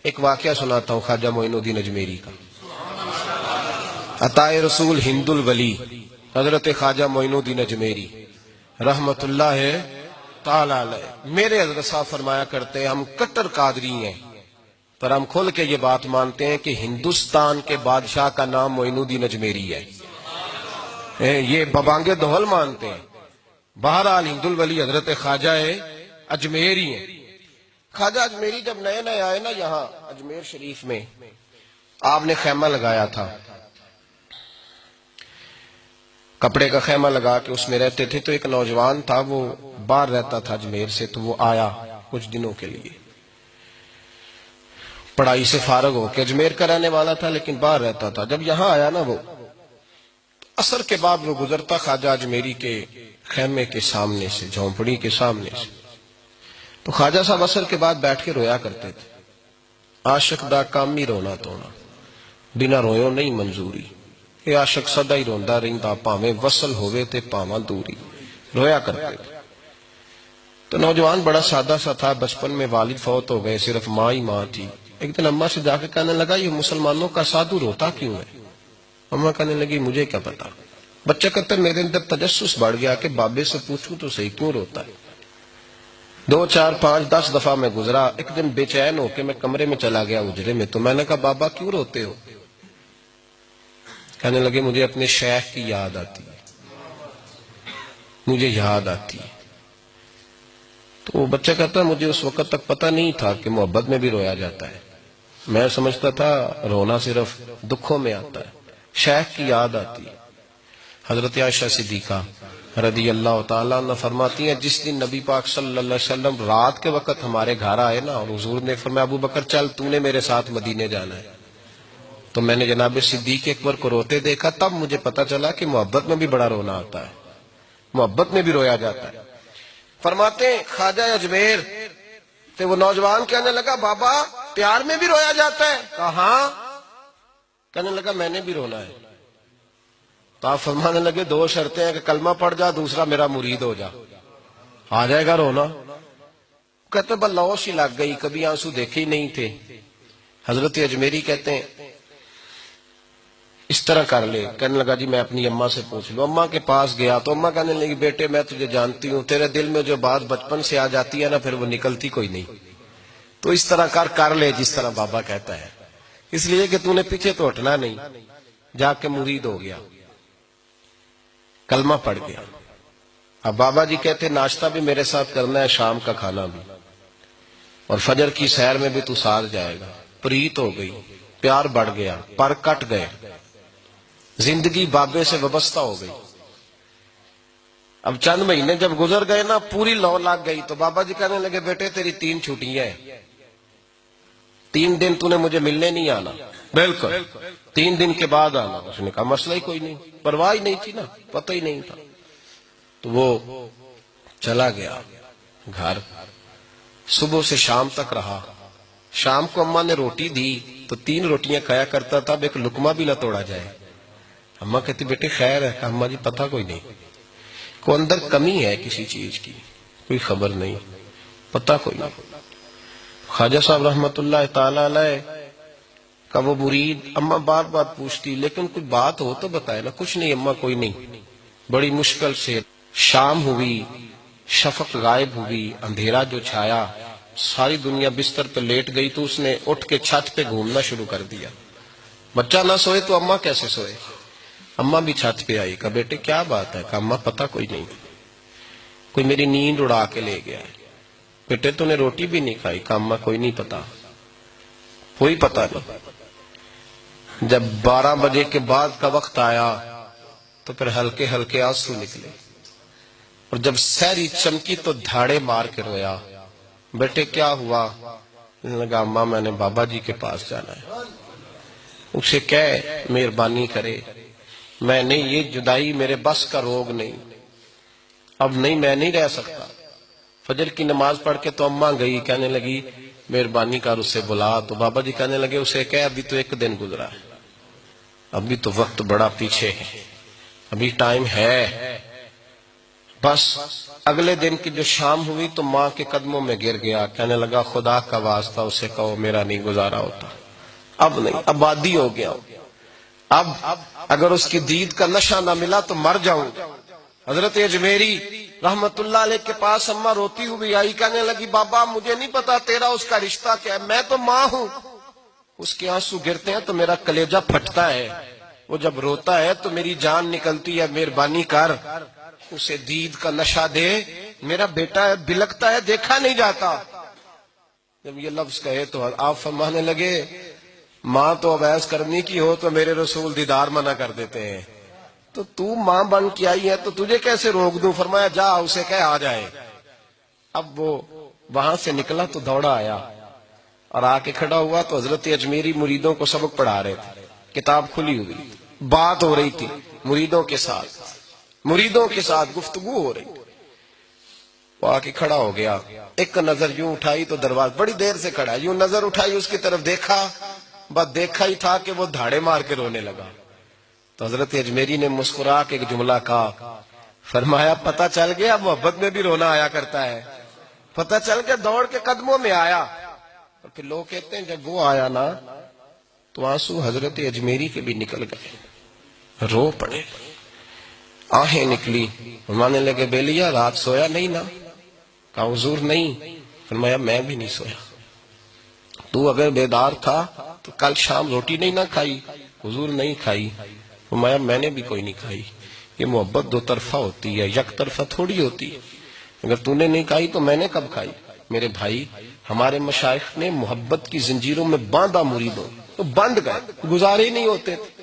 ایک واقعہ سناتا ہوں خواجہ معین الدین اجمیری کا. عطائے رسول ہند الولی حضرت خواجہ معین الدین اجمیری رحمت اللہ تعالی علیہ. میرے حضرت صاحب فرمایا کرتے ہیں ہم کٹر قادری ہیں، پر ہم کھل کے یہ بات مانتے ہیں کہ ہندوستان کے بادشاہ کا نام معین الدین اجمیری ہے. یہ ببانگے دہل مانتے ہیں. بہرحال ہند الولی حضرت خواجہ اجمیری ہیں. خواجہ اجمیری جب نئے نئے آئے نا یہاں اجمیر شریف میں، آپ نے خیمہ لگایا تھا، کپڑے کا خیمہ لگا کے اس میں رہتے تھے. تو ایک نوجوان تھا، وہ باہر رہتا تھا اجمیر سے، تو وہ آیا کچھ دنوں کے لیے. پڑھائی سے فارغ ہو کے اجمیر کا رہنے والا تھا لیکن باہر رہتا تھا. جب یہاں آیا نا، وہ عصر کے بعد وہ گزرتا خواجہ اجمیری کے خیمے کے سامنے سے، جھونپڑی کے سامنے سے. تو خواجہ صاحب عصر کے بعد بیٹھ کے رویا کرتے تھے. عاشق دا کامی رونا تونا، بنا رویوں نہیں منظوری. کہ عاشق سدا ہی روندا رہندا، پاویں وصل ہوئے تے پاواں دوری. رویا کرتے تھے. تو نوجوان بڑا سادہ سا تھا. بچپن میں والد فوت ہو گئے، صرف ماں ہی ماں تھی. ایک دن اماں سے جا کے کہنے لگا یہ مسلمانوں کا سادھو روتا کیوں ہے؟ اماں کہنے لگی مجھے کیا پتا. بچہ کہتا میرے اندر تجسس بڑھ گیا کہ بابے سے پوچھوں تو صحیح کیوں روتا ہے. 2 4 5 10 دفعہ میں گزرا. ایک دن بے چین ہو کے میں کمرے میں چلا گیا اجرے میں. تو میں نے کہا بابا کیوں روتے ہو؟ کہنے لگے مجھے اپنے شیخ کی یاد آتی ہے، مجھے یاد آتی ہے. تو وہ بچہ کہتا مجھے اس وقت تک پتہ نہیں تھا کہ محبت میں بھی رویا جاتا ہے. میں سمجھتا تھا رونا صرف دکھوں میں آتا ہے. شیخ کی یاد آتی ہے. حضرت عائشہ صدیقہ رضی اللہ تعالیٰ عنہ فرماتی ہیں جس دن نبی پاک صلی اللہ علیہ وسلم رات کے وقت ہمارے گھر آئے نا، اور حضور نے فرمایا ابو بکر چل تو نے میرے ساتھ مدینے جانا ہے، تو میں نے جناب صدیق اکبر کو روتے دیکھا. تب مجھے پتا چلا کہ محبت میں بھی بڑا رونا آتا ہے، محبت میں بھی رویا جاتا ہے. فرماتے ہیں خواجہ اجمیر تو وہ نوجوان کہنے لگا بابا پیار میں بھی رویا جاتا ہے؟ کہاں. کہنے لگا میں نے بھی رونا ہے. تو آپ فرمانے لگے 2 شرطیں ہیں کہ کلمہ پڑھ جا، دوسرا میرا مرید ہو جا، آ جائے گا رونا. کہتے بلوش ہی لگ گئی، کبھی آنسو دیکھے ہی نہیں تھے. حضرت اجمیری کہتے ہیں اس طرح کر لے. کہنے لگا جی میں اپنی اماں سے پوچھ لوں. اماں کے پاس گیا تو اماں کہنے لگی بیٹے میں تجھے جانتی ہوں، تیرے دل میں جو بات بچپن سے آ جاتی ہے نا پھر وہ نکلتی کوئی نہیں. تو اس طرح کر لے جس طرح بابا کہتا ہے، اس لیے کہ تو نے پیچھے تو ہٹنا نہیں. جا کے مرید ہو گیا، کلمہ پڑھ گیا. اب بابا جی کہتے ناشتہ بھی میرے ساتھ کرنا ہے، شام کا کھانا بھی، اور فجر کی سیر میں بھی تو ساتھ جائے گا. پریت ہو گئی، پیار بڑھ گیا، پر کٹ گئے، زندگی بابے سے وابستہ ہو گئی. اب چند مہینے جب گزر گئے نا پوری لو لگ گئی. تو بابا جی کہنے لگے بیٹے تیری 3 چھٹیاں ہیں، 3 دن تو نے مجھے ملنے نہیں آنا. بالکل 3 دن کے بعد آنا. اس نے کہا مسئلہ ہی کوئی نہیں، پرواہ ہی نہیں تھی نا، پتہ ہی نہیں تھا. تو وہ چلا گیا گھر. صبح سے شام تک رہا. شام کو اماں نے روٹی دی تو 3 روٹیاں کھایا کرتا تھا، اب ایک لقمہ بھی نہ توڑا جائے. اماں کہتی بیٹے خیر ہے. اماں جی پتہ کوئی نہیں، کوئی اندر کمی ہے کسی چیز کی، کوئی خبر نہیں، پتہ کوئی نہیں. خواجہ صاحب رحمت اللہ تعالی علیہ کا وہ مرید اماں بار بار پوچھتی لیکن کوئی بات ہو تو بتائے نا. کچھ نہیں اماں کوئی نہیں. بڑی مشکل سے شام ہوئی، شفق غائب ہوئی، اندھیرا جو چھایا، ساری دنیا بستر پہ لیٹ گئی. تو اس نے اٹھ کے چھت پہ گھومنا شروع کر دیا. بچہ نہ سوئے تو اماں کیسے سوئے. اماں بھی چھت پہ آئی. کہا بیٹے کیا بات ہے؟ کہا اماں پتہ کوئی نہیں، کوئی میری نیند اڑا کے لے گیا ہے. بیٹے تو نے روٹی بھی نہیں کھائی. کہا اماں کوئی نہیں پتا، کوئی پتہ نہیں. جب 12 بجے کے بعد کا وقت آیا تو پھر ہلکے ہلکے آنسو نکلے، اور جب سحری چمکی تو دھاڑے مار کے رویا. بیٹے کیا ہوا؟ لگا اماں میں نے بابا جی کے پاس جانا ہے، اسے کہے مہربانی کرے. میں نہیں، یہ جدائی میرے بس کا روگ نہیں، اب نہیں میں نہیں رہ سکتا. فجر کی نماز پڑھ کے تو اماں گئی، کہنے لگی مہربانی کر اسے بلا. تو بابا جی کہنے لگے اسے کہے ابھی تو 1 دن گزرا ہے، ابھی تو وقت بڑا پیچھے ہے، ابھی ٹائم ہے. بس اگلے دن کی جو شام ہوئی تو ماں کے قدموں میں گر گیا، کہنے لگا خدا کا واسطہ اسے کہو میرا نہیں گزارا ہوتا، اب نہیں، اب عادی ہو گیا، اب اگر اس کی دید کا نشہ نہ ملا تو مر جاؤں۔ حضرت اجمیری رحمت اللہ علیہ کے پاس اماں روتی ہوئی آئی، کہنے لگی بابا مجھے نہیں پتا تیرا اس کا رشتہ کیا ہے، میں تو ماں ہوں۔ اس کے آنسو گرتے ہیں تو میرا کلیجہ پھٹتا ہے، وہ جب روتا ہے تو میری جان نکلتی ہے، مہربانی کر اسے دید کا نشہ دے، میرا بیٹا ہے بلکتا ہے دیکھا نہیں جاتا۔ جب یہ لفظ کہے تو آپ فرمانے لگے ماں تو اب ایس کرنی کی ہو تو میرے رسول دیدار منع کر دیتے ہیں، تو ماں بن کے آئی ہے تو تجھے کیسے روک دوں؟ فرمایا جا اسے کہہ آ جائے۔ اب وہ وہاں سے نکلا تو دوڑا آیا اور آ کے کھڑا ہوا تو حضرت اجمیری مریدوں کو سبق پڑھا رہے تھے، کتاب کھلی ہوئی، بات ہو رہی تھی مریدوں کے ساتھ گفتگو ہو رہی۔ وہ آ کے کھڑا ہو گیا، ایک نظر یوں اٹھائی تو دروازہ، بڑی دیر سے کھڑا، یوں نظر اٹھائی اس کی طرف دیکھا، بس دیکھا ہی تھا کہ وہ دھاڑے مار کے رونے لگا۔ تو حضرت اجمیری نے مسکرا کے ایک جملہ کہا، فرمایا پتہ چل گیا محبت میں بھی رونا آیا کرتا ہے، پتہ چل کے دوڑ کے قدموں میں آیا۔ اور پھر لوگ کہتے ہیں جب وہ آیا نا تو آنسو حضرت اجمیری کے بھی نکل گئے، رو پڑے، آہیں نکلی۔ فرمانے لگے بیلیا رات سویا نہیں نا؟ کہا حضور نہیں۔ فرمایا میں بھی نہیں سویا، تو اگر بیدار تھا تو کل شام روٹی نہیں نہ کھائی؟ حضور نہیں کھائی۔ فرمایا میں نے بھی کوئی نہیں کھائی۔ یہ محبت دو طرفہ ہوتی ہے، یک طرفہ تھوڑی ہوتی ہے، اگر تو نے نہیں کھائی تو میں نے کب کھائی؟ میرے بھائی ہمارے مشائخ نے محبت کی زنجیروں میں باندھا مریدوں، تو بند گئے، گزارے ہی نہیں ہوتے تھے۔